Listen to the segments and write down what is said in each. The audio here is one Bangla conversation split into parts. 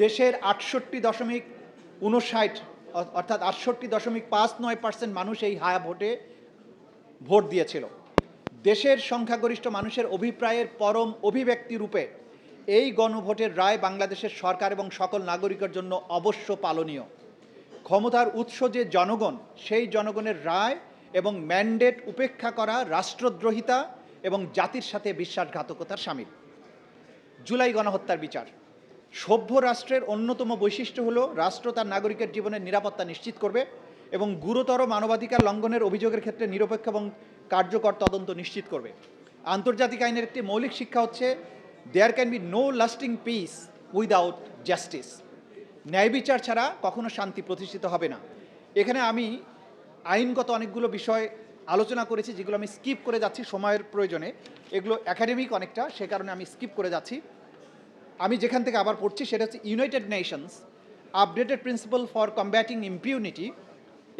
দেশের 68.59 অর্থাৎ 68.59% মানুষ এই হায়া ভোটে ভোট দিয়েছিল। দেশের সংখ্যাগরিষ্ঠ মানুষের অভিপ্রায়ের পরম অভিব্যক্তি রূপে এই গণভোটের রায় বাংলাদেশের সরকার এবং সকল নাগরিকের জন্য অবশ্য পালনীয়। ক্ষমতার উৎস যে জনগণ, সেই জনগণের রায় এবং ম্যান্ডেট উপেক্ষা করা রাষ্ট্রদ্রোহিতা এবং জাতির সাথে বিশ্বাসঘাতকতার শামিল। জুলাই গণহত্যার বিচার। সভ্য রাষ্ট্রের অন্যতম বৈশিষ্ট্য হল রাষ্ট্র তার নাগরিকের জীবনের নিরাপত্তা নিশ্চিত করবে এবং গুরুতর মানবাধিকার লঙ্ঘনের অভিযোগের ক্ষেত্রে নিরপেক্ষ এবং কার্যকর তদন্ত নিশ্চিত করবে। আন্তর্জাতিক আইনের একটি মৌলিক শিক্ষা হচ্ছে there can be no lasting peace without justice. ন্যায় বিচার ছাড়া কখনো শান্তি প্রতিষ্ঠিত হবে না। এখানে আমি আইনগত অনেকগুলো বিষয় আলোচনা করেছি, যেগুলো আমি স্কিপ করে যাচ্ছি সময়ের প্রয়োজনে। এগুলো একাডেমিক অনেকটা, সে কারণে আমি স্কিপ করে যাচ্ছি। আমি যেখান থেকে আবার পড়ছি সেটা হচ্ছে United Nations updated principal for combating impunity.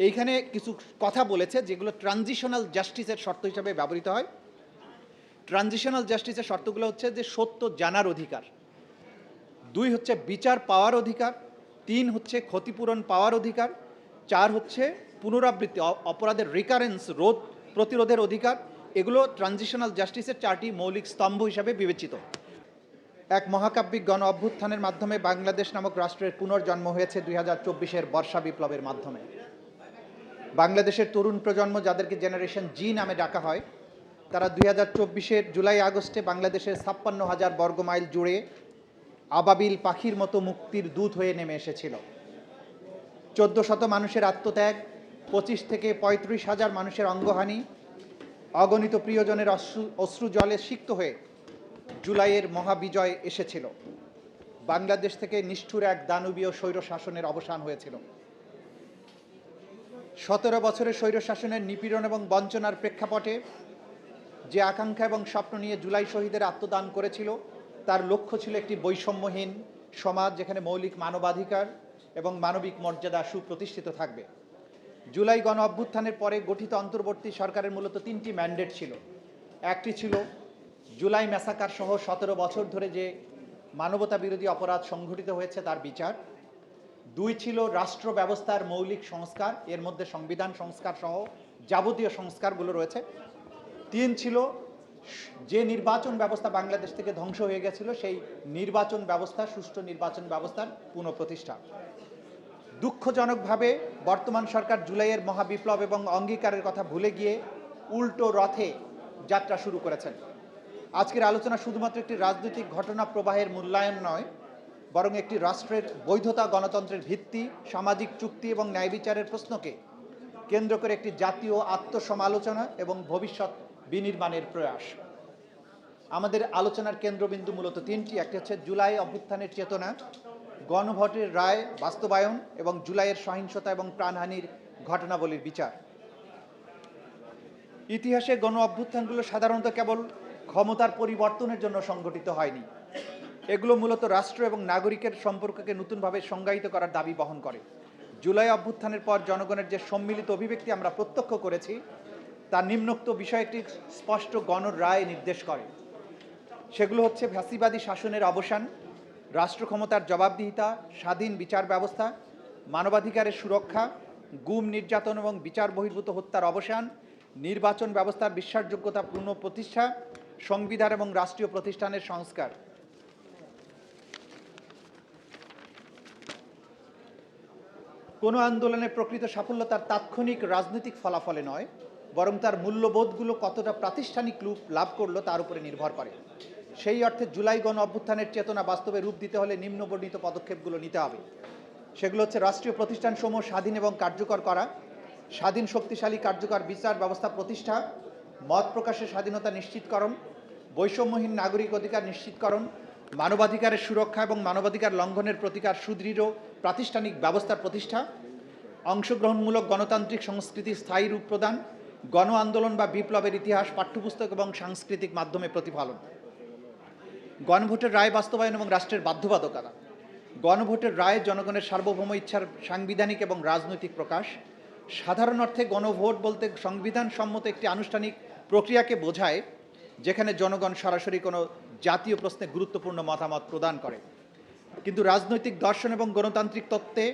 এইখানে কিছু কথা বলেছে যেগুলো ট্রানজিশনাল জাস্টিসের শর্ত হিসাবে ব্যবহৃত হয়। ট্রানজিশনাল জাস্টিসের শর্তগুলো হচ্ছে যে সত্য জানার অধিকার, 2 হচ্ছে বিচার পাওয়ার অধিকার, 3 হচ্ছে ক্ষতিপূরণ পাওয়ার অধিকার, 4 হচ্ছে পুনরাবৃত্তি অপরাধের রিকারেন্স প্রতিরোধের অধিকার। এগুলো ট্রানজিশনাল জাস্টিসের 4টি মৌলিক স্তম্ভ হিসাবে বিবেচিত। এক মহাকাব্যিক গণ অভ্যুত্থানের মাধ্যমে বাংলাদেশ নামক রাষ্ট্রের পুনর্জন্ম হয়েছে 2024-এর বর্ষা বিপ্লবের মাধ্যমে। বাংলাদেশের তরুণ প্রজন্ম, যাদেরকে জেনারেশন জি নামে ডাকা হয়, তারা 2024-এর জুলাই আগস্টে বাংলাদেশের 56,000 বর্গমাইল জুড়ে আবাবিল পাখির মতো মুক্তির দূত হয়ে নেমে এসেছিল। 1400 মানুষের আত্মত্যাগ, 25 থেকে 35,000 মানুষের অঙ্গহানি, অগণিত প্রিয়জনের অশ্রু জলে সিক্ত হয়ে জুলাইয়ের মহাবিজয় এসেছিল। বাংলাদেশ থেকে নিষ্ঠুর এক দানবীয় স্বৈরশাসনের অবসান হয়েছিল। 17 বছরের স্বৈরশাসনের নিপীড়ন এবং বঞ্চনার প্রেক্ষাপটে যে আকাঙ্ক্ষা এবং স্বপ্ন নিয়ে জুলাই শহীদের আত্মদান করেছিল, তার লক্ষ্য ছিল একটি বৈষম্যহীন সমাজ, যেখানে মৌলিক মানবাধিকার এবং মানবিক মর্যাদা সুপ্রতিষ্ঠিত থাকবে। জুলাই গণ অভ্যুত্থানের পরে গঠিত অন্তর্বর্তী সরকারের মূলত 3টি ম্যান্ডেট ছিল। একটি ছিল জুলাই ম্যাসাকার সহ 17 বছর ধরে যে মানবতা বিরোধী অপরাধ সংঘটিত হয়েছে তার বিচার। 2 ছিল রাষ্ট্র ব্যবস্থার মৌলিক সংস্কার, এর মধ্যে সংবিধান সংস্কার সহ যাবতীয় সংস্কারগুলো রয়েছে। 3 ছিল যে নির্বাচন ব্যবস্থা বাংলাদেশ থেকে ধ্বংস হয়ে গেছিল, সেই নির্বাচন ব্যবস্থা, সুষ্ঠু নির্বাচন ব্যবস্থার পুনঃপ্রতিষ্ঠা। দুঃখজনকভাবে বর্তমান সরকার জুলাইয়ের মহাবিপ্লব এবং অঙ্গীকারের কথা ভুলে গিয়ে উল্টো রথে যাত্রা শুরু করেছেন। আজকের আলোচনা শুধুমাত্র একটি রাজনৈতিক ঘটনা প্রবাহের মূল্যায়ন নয়, বরং একটি রাষ্ট্রের বৈধতা, গণতন্ত্রের ভিত্তি, সামাজিক চুক্তি এবং ন্যায় বিচারের প্রশ্নকে কেন্দ্র করে একটি জাতীয় আত্মসমালোচনা এবং ভবিষ্যৎ বিনির্মাণের প্রয়াস। আমাদের আলোচনার কেন্দ্রবিন্দু মূলত 3টি। একটি হচ্ছে জুলাই অভ্যুত্থানের চেতনা, গণভোটের রায় বাস্তবায়ন এবং জুলাইয়ের সহিংসতা এবং প্রাণহানির ঘটনাবলীর বিচার। ইতিহাসে গণ অভ্যুত্থানগুলো সাধারণত কেবল ক্ষমতার পরিবর্তনের জন্য সংগঠিত হয়নি। এগুলো মূলত রাষ্ট্র এবং নাগরিকের সম্পর্ককে নতুনভাবে সংজ্ঞায়িত করার দাবি বহন করে। জুলাই অভ্যুত্থানের পর জনগণের যে সম্মিলিত অভিব্যক্তি আমরা প্রত্যক্ষ করেছি, তার নিম্নোক্ত বিষয়টি স্পষ্ট গণরায় নির্দেশ করে। সেগুলো হচ্ছে ফ্যাসিবাদী শাসনের অবসান, রাষ্ট্র ক্ষমতার জবাবদিহিতা, স্বাধীন বিচার ব্যবস্থা, মানবাধিকারের সুরক্ষা, গুম, নির্যাতন এবং বিচার বহির্ভূত হত্যার অবসান, নির্বাচন ব্যবস্থার বিশ্বাসযোগ্যতা পুনঃপ্রতিষ্ঠা, সংবিধান এবং রাষ্ট্রীয় প্রতিষ্ঠানের সংস্কার। কোনো আন্দোলনের প্রকৃত সাফল্য তার তাৎক্ষণিক রাজনৈতিক ফলাফলে নয়, বরং তার মূল্যবোধগুলো কতটা প্রাতিষ্ঠানিক রূপ লাভ করলো তার উপরে নির্ভর করে। সেই অর্থে জুলাই গণ অভ্যুত্থানের চেতনা বাস্তবে রূপ দিতে হলে নিম্নবর্ণিত পদক্ষেপগুলো নিতে হবে। সেগুলো হচ্ছে রাষ্ট্রীয় প্রতিষ্ঠানসমূহ স্বাধীন এবং কার্যকর করা, স্বাধীন, শক্তিশালী, কার্যকর বিচার ব্যবস্থা প্রতিষ্ঠা, মত প্রকাশের স্বাধীনতা নিশ্চিতকরণ, বৈষম্যহীন নাগরিক অধিকার নিশ্চিতকরণ, মানবাধিকারের সুরক্ষা এবং মানবাধিকার লঙ্ঘনের প্রতিকার সুদৃঢ় প্রাতিষ্ঠানিক ব্যবস্থার প্রতিষ্ঠা, অংশগ্রহণমূলক গণতান্ত্রিক সংস্কৃতির স্থায়ী রূপ প্রদান, গণ আন্দোলন বা বিপ্লবের ইতিহাস পাঠ্যপুস্তক এবং সাংস্কৃতিক মাধ্যমে প্রতিফলন। গণভোটের রায় বাস্তবায়ন এবং রাষ্ট্রের বাধ্যবাধকতা। গণভোটের রায় জনগণের সার্বভৌম ইচ্ছার সাংবিধানিক এবং রাজনৈতিক প্রকাশ। সাধারণ অর্থে গণভোট বলতে সংবিধান সম্মত একটি আনুষ্ঠানিক প্রক্রিয়াকে বোঝায়, যেখানে জনগণ সরাসরি কোনো জাতীয় প্রশ্নে গুরুত্বপূর্ণ মতামত প্রদান করে। কিন্তু রাজনৈতিক দর্শন এবং গণতান্ত্রিক তত্ত্বে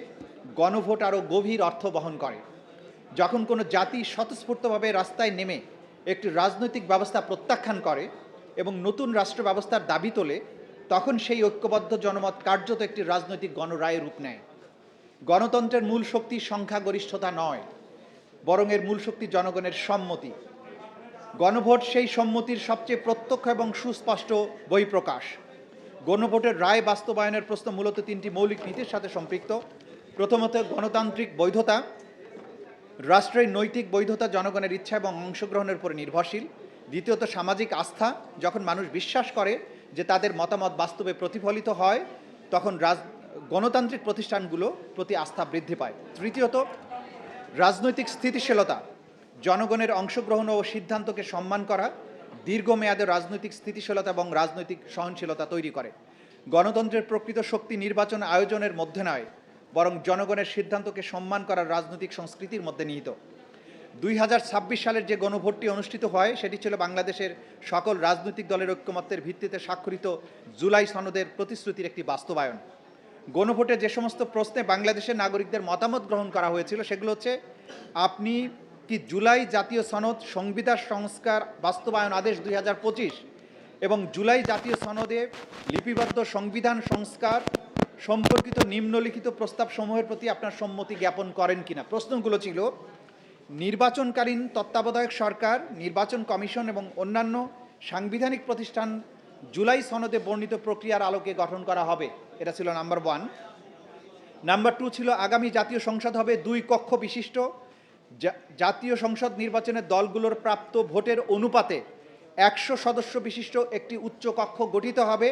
গণভোট আরও গভীর অর্থ বহন করে। যখন কোনো জাতি স্বতঃস্ফূর্তভাবে রাস্তায় নেমে একটি রাজনৈতিক ব্যবস্থা প্রত্যাখ্যান করে এবং নতুন রাষ্ট্র ব্যবস্থার দাবি তোলে, তখন সেই ঐক্যবদ্ধ জনমত কার্যত একটি রাজনৈতিক গণরায়ে রূপ নেয়। গণতন্ত্রের মূল শক্তি সংখ্যাগরিষ্ঠতা নয়, বরং এর মূল শক্তি জনগণের সম্মতি। গণভোট সেই সম্মতির সবচেয়ে প্রত্যক্ষ এবং সুস্পষ্ট বহিঃপ্রকাশ। গণভোটের রায় বাস্তবায়নের প্রশ্ন মূলত তিনটি মৌলিক নীতির সাথে সম্পৃক্ত। প্রথমত, গণতান্ত্রিক বৈধতা। রাষ্ট্রের নৈতিক বৈধতা জনগণের ইচ্ছা এবং অংশগ্রহণের উপর নির্ভরশীল। দ্বিতীয়ত, সামাজিক আস্থা। যখন মানুষ বিশ্বাস করে যে তাদের মতামত বাস্তবে প্রতিফলিত হয়, তখন গণতান্ত্রিক প্রতিষ্ঠানগুলো প্রতি আস্থা বৃদ্ধি পায়। তৃতীয়ত, রাজনৈতিক স্থিতিশীলতা। জনগণের অংশগ্রহণ ও সিদ্ধান্তকে সম্মান করা দীর্ঘমেয়াদে রাজনৈতিক স্থিতিশীলতা এবং রাজনৈতিক সহনশীলতা তৈরি করে। গণতন্ত্রের প্রকৃত শক্তি নির্বাচন আয়োজনের মধ্যে নয়, বরং জনগণের সিদ্ধান্তকে সম্মান করার রাজনৈতিক সংস্কৃতির মধ্যে নিহিত। 2026 সালের যে গণভোটটি অনুষ্ঠিত হয়, সেটি ছিল বাংলাদেশের সকল রাজনৈতিক দলের ঐক্যমত্যের ভিত্তিতে স্বাক্ষরিত জুলাই সনদের প্রতিশ্রুতির একটি বাস্তবায়ন। গণভোটে যে সমস্ত প্রশ্নে বাংলাদেশের নাগরিকদের মতামত গ্রহণ করা হয়েছিল, সেগুলো হচ্ছে: আপনি কি জুলাই জাতীয় সনদ, সংবিধান সংস্কার বাস্তবায়ন আদেশ 2025 এবং জুলাই জাতীয় সনদে লিপিবদ্ধ সংবিধান সংস্কার সম্পর্কিত নিম্নলিখিত প্রস্তাবসমূহের প্রতি আপনার সম্মতি জ্ঞাপন করেন কিনা? প্রশ্নগুলো ছিল: নির্বাচনকালীন তত্ত্বাবধায়ক সরকার, নির্বাচন কমিশন এবং অন্যান্য সাংবিধানিক প্রতিষ্ঠান জুলাই সনদে বর্ণিত প্রক্রিয়ার আলোকে গঠন করা হবে। এটা ছিল নাম্বার 1। নাম্বার 2 ছিল আগামী জাতীয় সংসদ হবে 2 কক্ষ বিশিষ্ট। জাতীয় সংসদ নির্বাচনের দলগুলোর প্রাপ্ত ভোটের অনুপাতে 100 সদস্য বিশিষ্ট একটি উচ্চ কক্ষ গঠিত হবে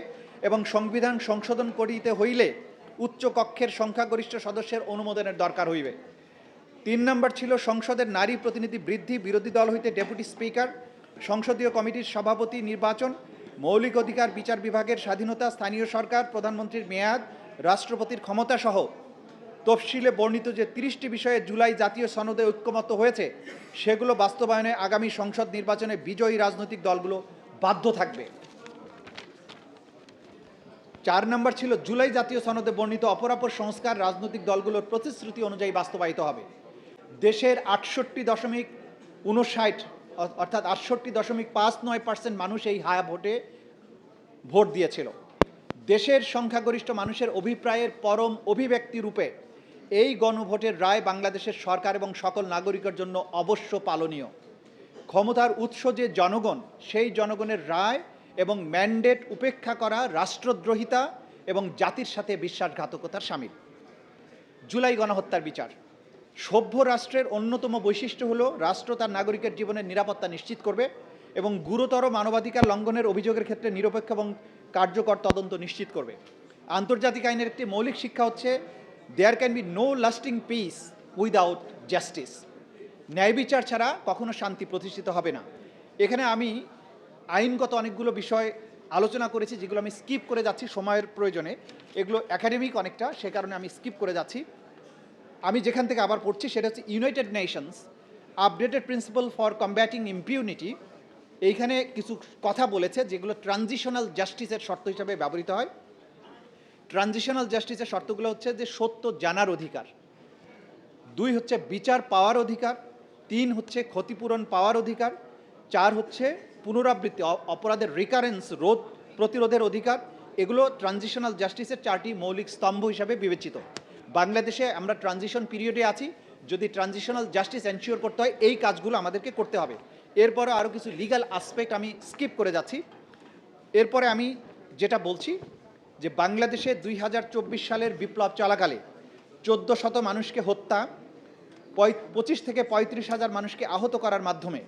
এবং সংবিধান সংশোধন করিতে হইলে উচ্চ কক্ষের সংখ্যাগরিষ্ঠ সদস্যের অনুমোদনের দরকার হইবে। 3 নম্বর ছিল সংসদের নারী প্রতিনিধি বৃদ্ধি, বিরোধী দল হইতে ডেপুটি স্পিকার, সংসদীয় কমিটির সভাপতি নির্বাচন, মৌলিক অধিকার বিচার বিভাগের স্বাধীনতা, স্থানীয় সরকার, প্রধানমন্ত্রীর মেয়াদ, রাষ্ট্রপতির ক্ষমতা সহ তফসিলে বর্ণিত যে 30টি বিষয়ে জুলাই জাতীয় সনদে ঐক্যমত্য হয়েছে, সেগুলো বাস্তবায়নে আগামী সংসদ নির্বাচনে বিজয়ী রাজনৈতিক দলগুলো বাধ্য থাকবে। 4 নম্বর ছিল জুলাই জাতীয় সনদে বর্ণিত অপরাপর সংস্কার রাজনৈতিক দলগুলোর প্রতিশ্রুতি অনুযায়ী বাস্তবায়িত হবে। দেশের 68.59 অর্থাৎ 68.59% মানুষ এই হায়া ভোটে ভোট দিয়েছিল। দেশের সংখ্যাগরিষ্ঠ মানুষের অভিপ্রায়ের পরম অভিব্যক্তি রূপে এই গণভোটের রায় বাংলাদেশের সরকার এবং সকল নাগরিকের জন্য অবশ্য পালনীয়। ক্ষমতার উৎস যে জনগণ, সেই জনগণের রায় এবং ম্যান্ডেট উপেক্ষা করা রাষ্ট্রদ্রোহিতা এবং জাতির সাথে বিশ্বাসঘাতকতার শামিল। জুলাই গণহত্যার বিচার। সভ্য রাষ্ট্রের অন্যতম বৈশিষ্ট্য হলো রাষ্ট্র তার নাগরিকের জীবনের নিরাপত্তা নিশ্চিত করবে এবং গুরুতর মানবাধিকার লঙ্ঘনের অভিযোগের ক্ষেত্রে নিরপেক্ষ এবং কার্যকর তদন্ত নিশ্চিত করবে। আন্তর্জাতিক আইনের একটি মৌলিক শিক্ষা হচ্ছে there can be no lasting peace without justice. ন্যায় বিচার ছাড়া কখনো শান্তি প্রতিষ্ঠিত হবে না। এখানে আমি আইনগত অনেকগুলো বিষয় আলোচনা করেছি, যেগুলো আমি স্কিপ করে যাচ্ছি সময়ের প্রয়োজনে। এগুলো একাডেমিক অনেকটা, সে কারণে আমি স্কিপ করে যাচ্ছি। আমি যেখান থেকে আবার পড়ছি সেটা হচ্ছে United Nations updated principal for combating impunity. এইখানে কিছু কথা বলেছে যেগুলো ট্রানজিশনাল জাস্টিসের শর্ত হিসাবে ব্যবহৃত হয়। ট্রানজিশনাল জাস্টিসের শর্তগুলো হচ্ছে যে সত্য জানার অধিকার, 2 হচ্ছে বিচার পাওয়ার অধিকার, 3 হচ্ছে ক্ষতিপূরণ পাওয়ার অধিকার, 4 হচ্ছে পুনরাবৃত্তি অপরাধের রিকারেন্স প্রতিরোধের অধিকার। এগুলো ট্রানজিশনাল জাস্টিসের 4টি মৌলিক স্তম্ভ হিসাবে বিবেচিত। বাংলাদেশে আমরা ট্রানজিশন পিরিয়ডে আছি। যদি ট্রানজিশনাল জাস্টিস এনশিওর করতে হয়, এই কাজগুলো আমাদেরকে করতে হবে। এরপরে আরও কিছু লিগ্যাল আসপেক্ট আমি স্কিপ করে যাচ্ছি। এরপরে আমি যেটা বলছি যে বাংলাদেশে 2024 সালের বিপ্লব চলাকালে 1400 মানুষকে হত্যা, 25 থেকে 35 হাজার মানুষকে আহত করার মাধ্যমে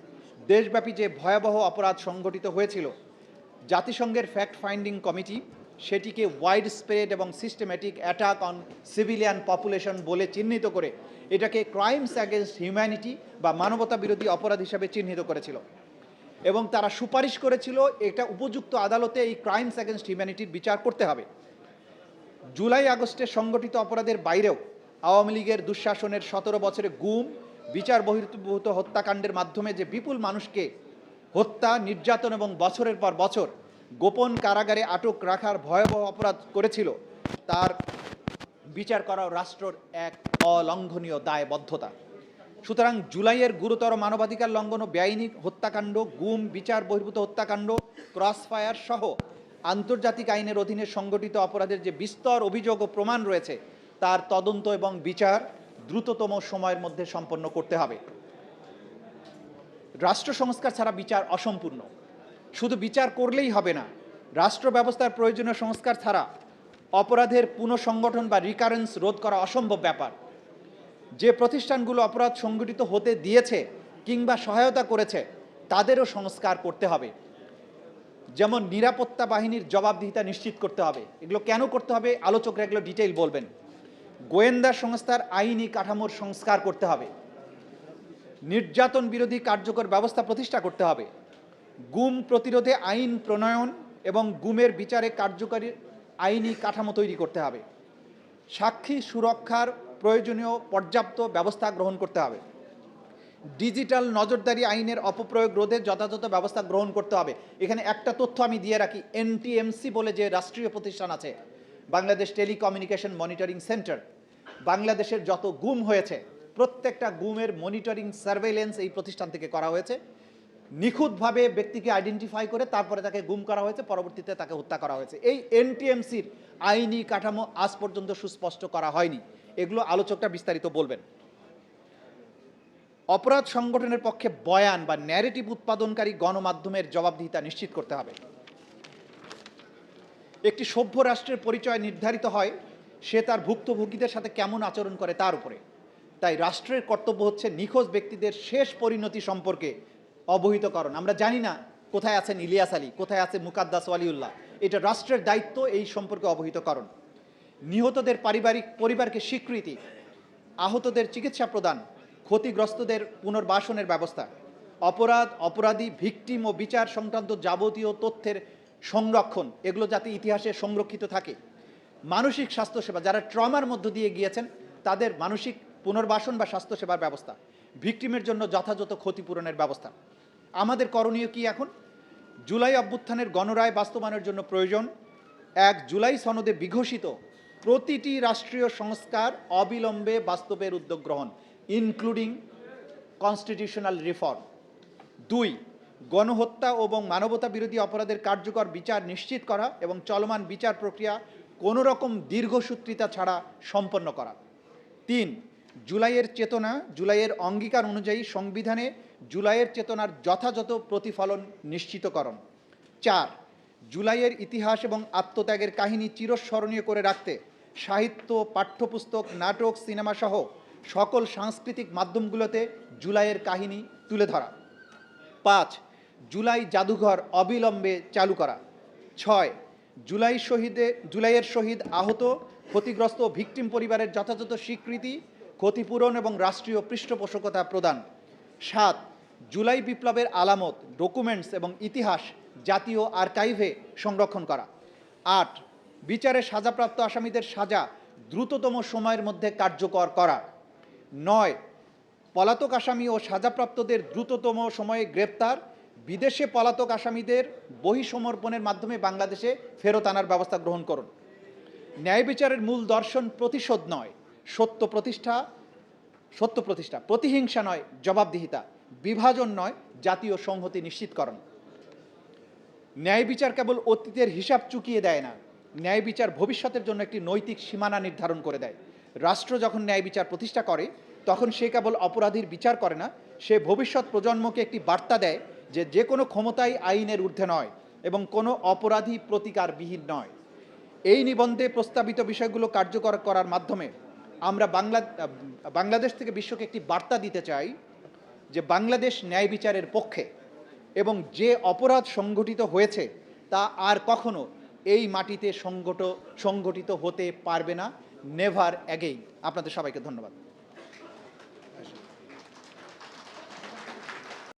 দেশব্যাপী যে ভয়াবহ অপরাধ সংঘটিত হয়েছিল, জাতিসংঘের ফ্যাক্ট ফাইন্ডিং কমিটি সেটিকে ওয়াইড স্প্রেড এবং systematic attack on civilian population বলে চিহ্নিত করে এটাকে ক্রাইমস অ্যাগেনস্ট হিউম্যানিটি বা মানবতা বিরোধী অপরাধ হিসাবে চিহ্নিত করেছিল এবং তারা সুপারিশ করেছিল এটা উপযুক্ত আদালতে এই ক্রাইমস অ্যাগেনস্ট হিউম্যানিটির বিচার করতে হবে। জুলাই আগস্টে সংগঠিত অপরাধের বাইরেও আওয়ামী লীগের দুঃশাসনের 17 বছরে গুম, বিচার বহির্ভূত হত্যাকাণ্ডের মাধ্যমে যে বিপুল মানুষকে হত্যা, নির্যাতন এবং বছরের পর বছর গোপন কারাগারে আটক রাখার ভয়াবহ অপরাধ করেছিল, তার বিচার করাও রাষ্ট্রের এক অলঙ্ঘনীয় দায়বদ্ধতা। সুতরাং জুলাইয়ের গুরুতর মানবাধিকার লঙ্ঘন ও বেআইনি হত্যাকাণ্ড, গুম, বিচার বহির্ভূত হত্যাকাণ্ড, ক্রসফায়ার সহ আন্তর্জাতিক আইনের অধীনে সংগঠিত অপরাধের যে বিস্তর অভিযোগ ও প্রমাণ রয়েছে তার তদন্ত এবং বিচার দ্রুততম সময়ের মধ্যে সম্পন্ন করতে হবে। রাষ্ট্র সংস্কার ছাড়া বিচার অসম্পূর্ণ। শুধু বিচার করলেই হবে না, রাষ্ট্র ব্যবস্থার প্রয়োজনীয় সংস্কার ছাড়া অপরাধের পুনঃসংগঠন বা রিকারেন্স রোধ করা অসম্ভব ব্যাপার। যে প্রতিষ্ঠানগুলো অপরাধ সংগঠিত হতে দিয়েছে কিংবা সহায়তা করেছে তাদেরও সংস্কার করতে হবে। যেমন নিরাপত্তা বাহিনীর জবাবদিহিতা নিশ্চিত করতে হবে। এগুলো কেন করতে হবে আলোচকরা এগুলো ডিটেইল বলবেন। গোয়েন্দা সংস্থার আইনি কাঠামোর সংস্কার করতে হবে। নির্যাতন বিরোধী কার্যকর ব্যবস্থা প্রতিষ্ঠা করতে হবে। গুম প্রতিরোধে আইন প্রণয়ন এবং গুমের বিচারে কার্যকরী আইনি কাঠামো তৈরি করতে হবে। সাক্ষী সুরক্ষার প্রয়োজনীয় পর্যাপ্ত ব্যবস্থা গ্রহণ করতে হবে। ডিজিটাল নজরদারি আইনের অপপ্রয়োগ রোধে যথাযথ ব্যবস্থা গ্রহণ করতে হবে। এখানে একটা তথ্য আমি দিয়ে রাখি, এনটিএমসি বলে যে রাষ্ট্রীয় প্রতিষ্ঠান আছে, বাংলাদেশ টেলিকমিউনিকেশন মনিটরিং সেন্টার, বাংলাদেশের যত গুম হয়েছে প্রত্যেকটা গুমের মনিটরিং সার্ভেইলেন্স এই প্রতিষ্ঠান থেকে করা হয়েছে। নিখুঁতভাবে ব্যক্তিকে আইডেন্টিফাই করে তারপরে তাকে গুম করা হয়েছে, পরবর্তীতে তাকে হত্যা করা হয়েছে। এই এনটিএমসির আইনি কাঠামো আজ পর্যন্ত সুস্পষ্ট করা হয়নি। এগুলো আলোচকরা বিস্তারিত বলবেন। অপরাধ সংগঠনের পক্ষে বয়ান বা ন্যারেটিভ উৎপাদনকারী গণমাধ্যমের জবাবদিহিতা নিশ্চিত করতে হবে। একটি সভ্য রাষ্ট্রের পরিচয় নির্ধারিত হয় সে তার ভুক্তভোগীদের সাথে কেমন আচরণ করে তার উপরে। তাই রাষ্ট্রের কর্তব্য হচ্ছে নিখোঁজ ব্যক্তিদের শেষ পরিণতি সম্পর্কে অবহিতকরণ। আমরা জানি না কোথায় আছেন ইলিয়াস আলী, কোথায় আছে মুকাদ্দাস ওয়ালিউল্লাহ, এটা রাষ্ট্রের দায়িত্ব এই সম্পর্কে অবহিতকরণ। নিহতদের পরিবারকে স্বীকৃতি, আহতদের চিকিৎসা প্রদান, ক্ষতিগ্রস্তদের পুনর্বাসনের ব্যবস্থা, অপরাধী, ভিকটিম ও বিচার সংক্রান্ত যাবতীয় তথ্যের সংরক্ষণ, এগুলো যাতে ইতিহাসে সংরক্ষিত থাকে। মানসিক স্বাস্থ্যসেবা, যারা ট্রমার মধ্য দিয়ে গিয়েছেন তাদের মানসিক পুনর্বাসন বা স্বাস্থ্যসেবার ব্যবস্থা, ভিকটিমের জন্য যথাযথ ক্ষতিপূরণের ব্যবস্থা। আমাদের করণীয় কি এখন? জুলাই অভ্যুত্থানের গণরায় বাস্তবায়নের জন্য প্রয়োজন ১ জুলাই সনদে বিঘোষিত প্রতিটি রাষ্ট্রীয় সংস্কার অবিলম্বে বাস্তবের উদ্যোগ গ্রহণ, ইনক্লুডিং কনস্টিটিউশনাল রিফর্ম। ২ গণহত্যা এবং মানবতা বিরোধী অপরাধের কার্যকর বিচার নিশ্চিত করা এবং চলমান বিচার প্রক্রিয়া কোনো রকম দীর্ঘসূত্রিতা ছাড়া সম্পন্ন করা। ৩ জুলাইয়ের চেতনা, জুলাইয়ের অঙ্গীকার অনুযায়ী সংবিধানে জুলাইয়ের চেতনার যথাযথ প্রতিফলন নিশ্চিতকরণ। ৪ জুলাইয়ের ইতিহাস এবং আত্মত্যাগের কাহিনী চিরস্মরণীয় করে রাখতে সাহিত্য, পাঠ্যপুস্তক, নাটক, সিনেমা সহ সকল সাংস্কৃতিক মাধ্যমগুলোতে জুলাইয়ের কাহিনী তুলে ধরা। ৫ জুলাই জাদুঘর অবিলম্বে চালু করা। ৬ জুলাইয়ের শহীদ, আহত, ক্ষতিগ্রস্ত ভিকটিম পরিবারের যথাযথ স্বীকৃতি, ক্ষতিপূরণ এবং রাষ্ট্রীয় পৃষ্ঠপোষকতা প্রদান। ৭ জুলাই বিপ্লবের আলামত, ডকুমেন্টস এবং ইতিহাস জাতীয় আর্কাইভে সংরক্ষণ করা। ৮ বিচারে সাজাপ্রাপ্ত আসামিদের সাজা দ্রুততম সময়ের মধ্যে কার্যকর করা। ৯ পলাতক আসামি ও সাজাপ্রাপ্তদের দ্রুততম সময়ে গ্রেপ্তার, বিদেশে পলাতক আসামিদের বহিঃসমর্পণের মাধ্যমে বাংলাদেশে ফেরত আনার ব্যবস্থা গ্রহণ করুন। ন্যায় বিচারের মূল দর্শন প্রতিশোধ নয়, সত্য প্রতিষ্ঠা, প্রতিহিংসা নয়, জবাবদিহিতা, বিভাজন নয়, জাতীয় সংহতি নিশ্চিতকরণ। ন্যায় বিচার কেবল অতীতের হিসাব চুকিয়ে দেয় না, ন্যায় বিচার ভবিষ্যতের জন্য একটি নৈতিক সীমানা নির্ধারণ করে দেয়। রাষ্ট্র যখন ন্যায় বিচার প্রতিষ্ঠা করে তখন সে কেবল অপরাধীর বিচার করে না, সে ভবিষ্যৎ প্রজন্মকে একটি বার্তা দেয় যে কোনো ক্ষমতাই আইনের ঊর্ধ্বে নয় এবং কোনো অপরাধী প্রতিকারবিহীন নয়। এই নিবন্ধে প্রস্তাবিত বিষয়গুলো কার্যকর করার মাধ্যমে আমরা বাংলাদেশ থেকে বিশ্বকে একটি বার্তা দিতে চাই যে বাংলাদেশ ন্যায় বিচারের পক্ষে এবং যে অপরাধ সংগঠিত হয়েছে তা আর কখনো এই মাটিতে সংগঠিত হতে পারবে না, নেভার অ্যাগেইন। আপনাদের সবাইকে ধন্যবাদ।